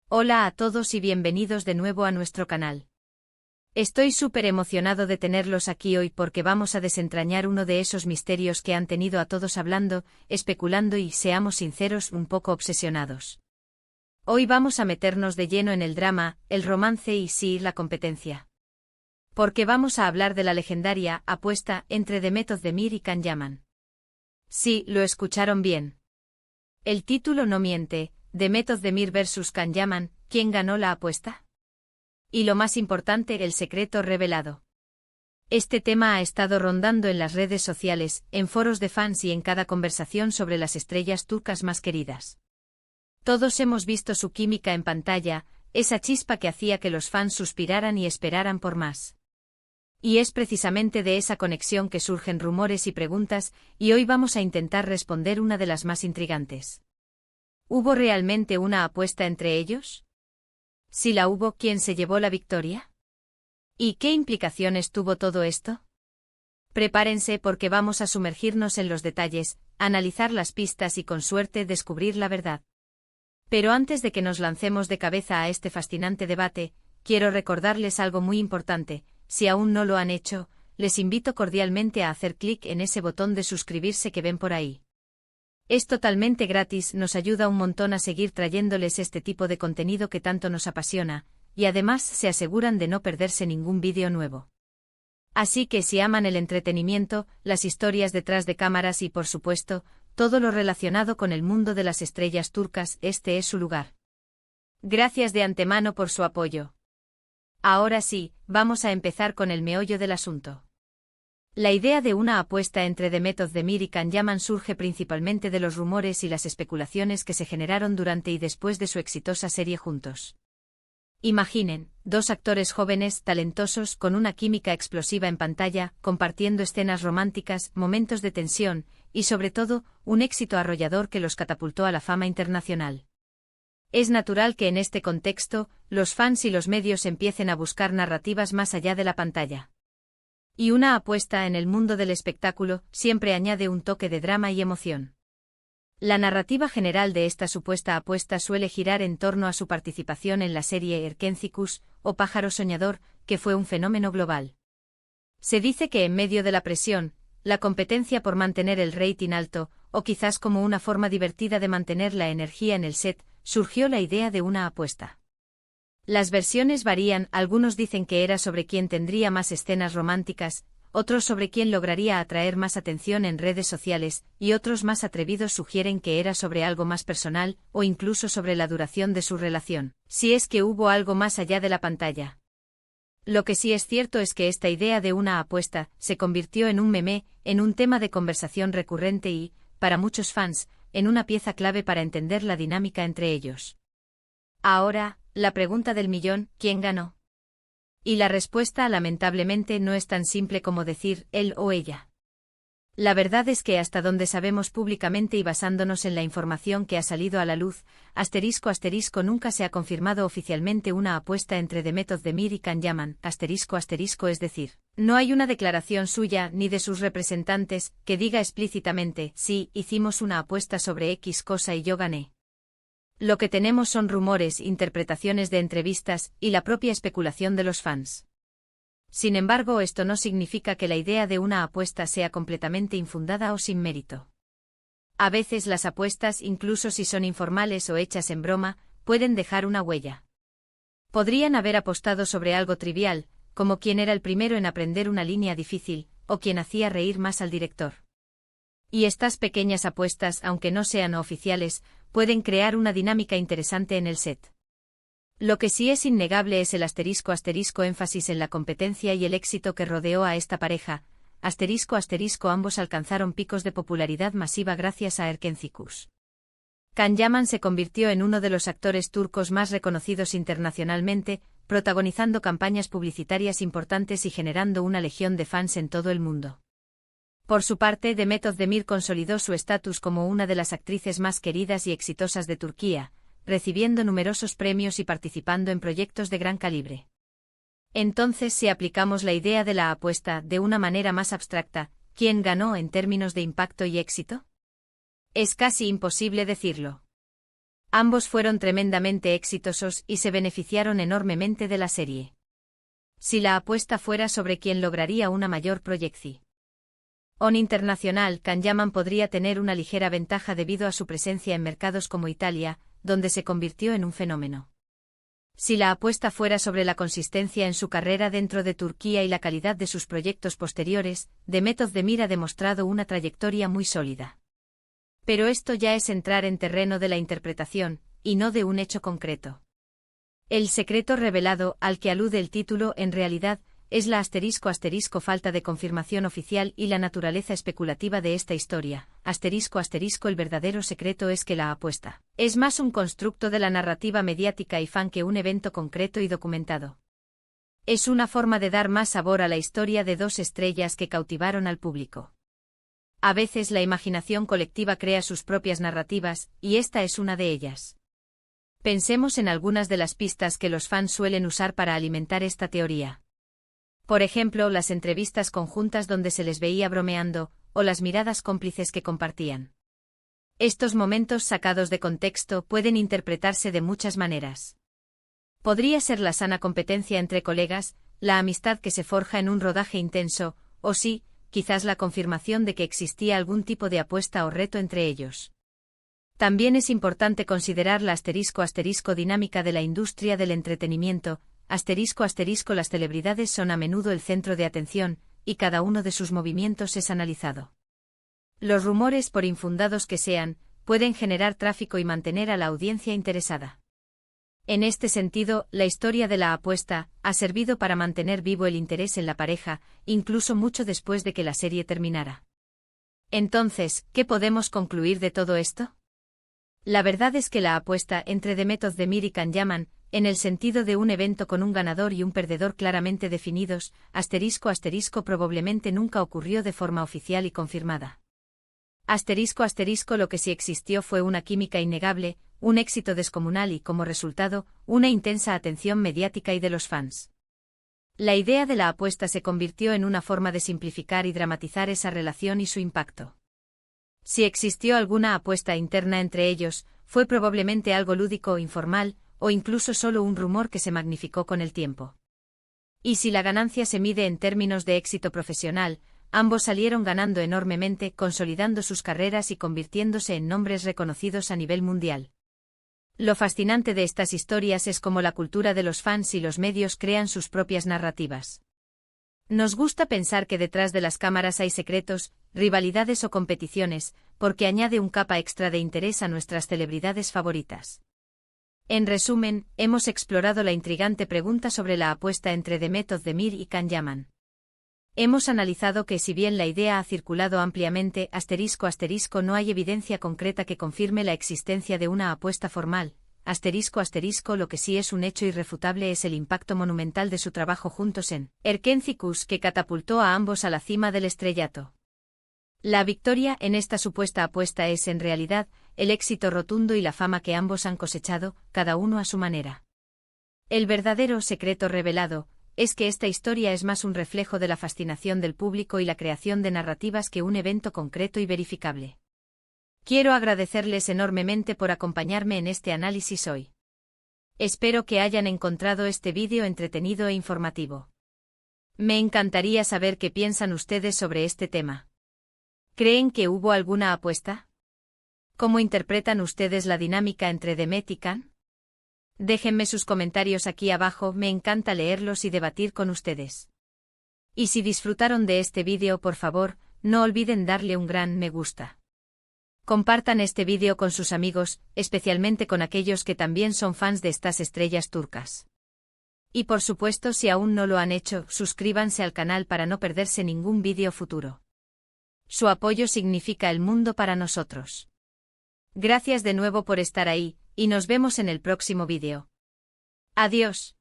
Hola a todos y bienvenidos de nuevo a nuestro canal. Estoy súper emocionado de tenerlos aquí hoy porque vamos a desentrañar uno de esos misterios que han tenido a todos hablando, especulando y, seamos sinceros, un poco obsesionados. Hoy vamos a meternos de lleno en el drama, el romance y sí, la competencia. Porque vamos a hablar de la legendaria apuesta entre Demet Özdemir y Can Yaman. Sí, lo escucharon bien. El título no miente, Demet Özdemir vs Can Yaman, ¿quién ganó la apuesta? Y lo más importante, el secreto revelado. Este tema ha estado rondando en las redes sociales, en foros de fans y en cada conversación sobre las estrellas turcas más queridas. Todos hemos visto su química en pantalla, esa chispa que hacía que los fans suspiraran y esperaran por más. Y es precisamente de esa conexión que surgen rumores y preguntas, y hoy vamos a intentar responder una de las más intrigantes. ¿Hubo realmente una apuesta entre ellos? Si la hubo, ¿quién se llevó la victoria? ¿Y qué implicaciones tuvo todo esto? Prepárense porque vamos a sumergirnos en los detalles, analizar las pistas y con suerte descubrir la verdad. Pero antes de que nos lancemos de cabeza a este fascinante debate, quiero recordarles algo muy importante. Si aún no lo han hecho, les invito cordialmente a hacer clic en ese botón de suscribirse que ven por ahí. Es totalmente gratis, nos ayuda un montón a seguir trayéndoles este tipo de contenido que tanto nos apasiona, y además se aseguran de no perderse ningún vídeo nuevo. Así que si aman el entretenimiento, las historias detrás de cámaras y por supuesto, todo lo relacionado con el mundo de las estrellas turcas, este es su lugar. Gracias de antemano por su apoyo. Ahora sí, vamos a empezar con el meollo del asunto. La idea de una apuesta entre Demet Özdemir y Can Yaman surge principalmente de los rumores y las especulaciones que se generaron durante y después de su exitosa serie juntos. Imaginen, dos actores jóvenes, talentosos, con una química explosiva en pantalla, compartiendo escenas románticas, momentos de tensión, y sobre todo, un éxito arrollador que los catapultó a la fama internacional. Es natural que en este contexto, los fans y los medios empiecen a buscar narrativas más allá de la pantalla. Y una apuesta en el mundo del espectáculo siempre añade un toque de drama y emoción. La narrativa general de esta supuesta apuesta suele girar en torno a su participación en la serie Erkenci o Pájaro Soñador, que fue un fenómeno global. Se dice que en medio de la presión, la competencia por mantener el rating alto, o quizás como una forma divertida de mantener la energía en el set, surgió la idea de una apuesta. Las versiones varían, algunos dicen que era sobre quién tendría más escenas románticas, otros sobre quién lograría atraer más atención en redes sociales, y otros más atrevidos sugieren que era sobre algo más personal, o incluso sobre la duración de su relación, si es que hubo algo más allá de la pantalla. Lo que sí es cierto es que esta idea de una apuesta se convirtió en un meme, en un tema de conversación recurrente y, para muchos fans, en una pieza clave para entender la dinámica entre ellos. Ahora, la pregunta del millón, ¿quién ganó? Y la respuesta lamentablemente no es tan simple como decir él o ella. La verdad es que hasta donde sabemos públicamente y basándonos en la información que ha salido a la luz, *** nunca se ha confirmado oficialmente una apuesta entre Demet Özdemir y Can Yaman, ***, es decir, no hay una declaración suya ni de sus representantes que diga explícitamente, sí, hicimos una apuesta sobre X cosa y yo gané. Lo que tenemos son rumores, interpretaciones de entrevistas y la propia especulación de los fans. Sin embargo, esto no significa que la idea de una apuesta sea completamente infundada o sin mérito. A veces las apuestas, incluso si son informales o hechas en broma, pueden dejar una huella. Podrían haber apostado sobre algo trivial, como quién era el primero en aprender una línea difícil, o quién hacía reír más al director. Y estas pequeñas apuestas, aunque no sean oficiales, pueden crear una dinámica interesante en el set. Lo que sí es innegable es el *** énfasis en la competencia y el éxito que rodeó a esta pareja, *** ambos alcanzaron picos de popularidad masiva gracias a Erkenci. Can Yaman se convirtió en uno de los actores turcos más reconocidos internacionalmente, protagonizando campañas publicitarias importantes y generando una legión de fans en todo el mundo. Por su parte, Demet Özdemir consolidó su estatus como una de las actrices más queridas y exitosas de Turquía, recibiendo numerosos premios y participando en proyectos de gran calibre. Entonces, si aplicamos la idea de la apuesta de una manera más abstracta, ¿quién ganó en términos de impacto y éxito? Es casi imposible decirlo. Ambos fueron tremendamente exitosos y se beneficiaron enormemente de la serie. Si la apuesta fuera sobre quién lograría una mayor proyección internacional, Can-Yaman podría tener una ligera ventaja debido a su presencia en mercados como Italia, donde se convirtió en un fenómeno. Si la apuesta fuera sobre la consistencia en su carrera dentro de Turquía y la calidad de sus proyectos posteriores, Demet Özdemir ha demostrado una trayectoria muy sólida. Pero esto ya es entrar en terreno de la interpretación, y no de un hecho concreto. El secreto revelado, al que alude el título, en realidad, es la ** falta de confirmación oficial y la naturaleza especulativa de esta historia. ** El verdadero secreto es que la apuesta es más un constructo de la narrativa mediática y fan que un evento concreto y documentado. Es una forma de dar más sabor a la historia de dos estrellas que cautivaron al público. A veces la imaginación colectiva crea sus propias narrativas, y esta es una de ellas. Pensemos en algunas de las pistas que los fans suelen usar para alimentar esta teoría. Por ejemplo, las entrevistas conjuntas donde se les veía bromeando, o las miradas cómplices que compartían. Estos momentos sacados de contexto pueden interpretarse de muchas maneras. Podría ser la sana competencia entre colegas, la amistad que se forja en un rodaje intenso, o sí, quizás la confirmación de que existía algún tipo de apuesta o reto entre ellos. También es importante considerar la ** dinámica de la industria del entretenimiento. ** Las celebridades son a menudo el centro de atención, y cada uno de sus movimientos es analizado. Los rumores, por infundados que sean, pueden generar tráfico y mantener a la audiencia interesada. En este sentido, la historia de la apuesta ha servido para mantener vivo el interés en la pareja, incluso mucho después de que la serie terminara. Entonces, ¿qué podemos concluir de todo esto? La verdad es que la apuesta entre Demet Özdemir y Can-Yaman, en el sentido de un evento con un ganador y un perdedor claramente definidos, ** probablemente nunca ocurrió de forma oficial y confirmada. ** Lo que sí existió fue una química innegable, un éxito descomunal y, como resultado, una intensa atención mediática y de los fans. La idea de la apuesta se convirtió en una forma de simplificar y dramatizar esa relación y su impacto. Si existió alguna apuesta interna entre ellos, fue probablemente algo lúdico o informal, o incluso solo un rumor que se magnificó con el tiempo. Y si la ganancia se mide en términos de éxito profesional, ambos salieron ganando enormemente, consolidando sus carreras y convirtiéndose en nombres reconocidos a nivel mundial. Lo fascinante de estas historias es cómo la cultura de los fans y los medios crean sus propias narrativas. Nos gusta pensar que detrás de las cámaras hay secretos, rivalidades o competiciones, porque añade un capa extra de interés a nuestras celebridades favoritas. En resumen, hemos explorado la intrigante pregunta sobre la apuesta entre Demet Özdemir y Can-Yaman. Hemos analizado que si bien la idea ha circulado ampliamente, ** no hay evidencia concreta que confirme la existencia de una apuesta formal, ** lo que sí es un hecho irrefutable es el impacto monumental de su trabajo juntos en Erkenci-Kuş que catapultó a ambos a la cima del estrellato. La victoria en esta supuesta apuesta es, en realidad, el éxito rotundo y la fama que ambos han cosechado, cada uno a su manera. El verdadero secreto revelado es que esta historia es más un reflejo de la fascinación del público y la creación de narrativas que un evento concreto y verificable. Quiero agradecerles enormemente por acompañarme en este análisis hoy. Espero que hayan encontrado este vídeo entretenido e informativo. Me encantaría saber qué piensan ustedes sobre este tema. ¿Creen que hubo alguna apuesta? ¿Cómo interpretan ustedes la dinámica entre Demet y Can? Déjenme sus comentarios aquí abajo, me encanta leerlos y debatir con ustedes. Y si disfrutaron de este vídeo, por favor, no olviden darle un gran me gusta. Compartan este vídeo con sus amigos, especialmente con aquellos que también son fans de estas estrellas turcas. Y por supuesto, si aún no lo han hecho, suscríbanse al canal para no perderse ningún vídeo futuro. Su apoyo significa el mundo para nosotros. Gracias de nuevo por estar ahí, y nos vemos en el próximo vídeo. Adiós.